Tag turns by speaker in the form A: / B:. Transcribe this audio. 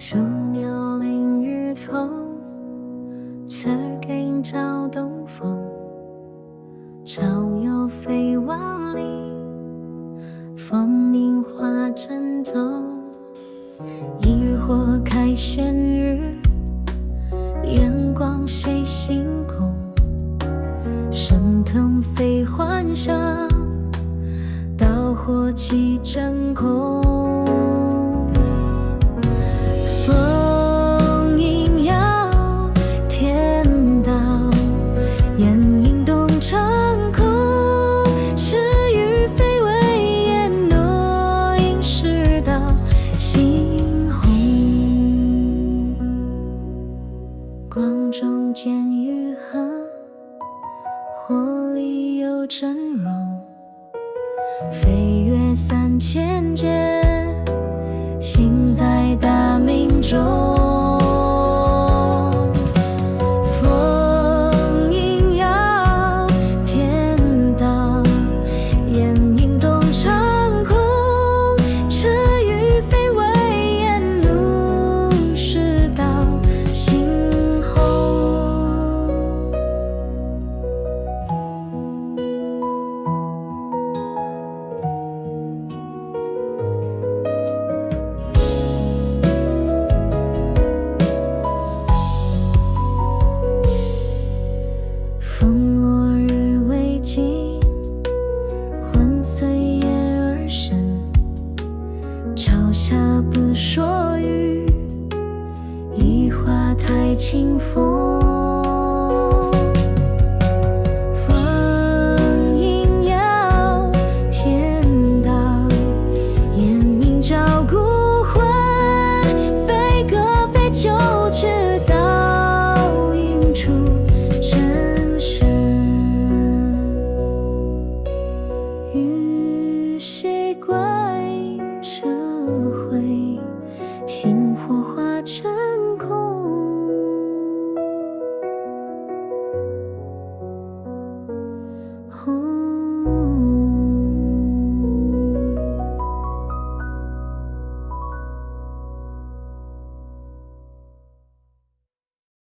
A: 枢纽林日从，赤径照东风。潮有飞万里，风鸣花正中。一日火开先日，眼光谁星空？升腾非幻想，刀火起真空。风萦摇，天道，烟影动长空。是与非为烟挪，应是道猩红。光中见余痕，火里有真容。飞越3000劫，行在大明中。风萦摇，天道，烟影动长空。赤与非为烟怒，是道猩红。风落日未尽，魂随夜而生。朝下不说语，一花台清风。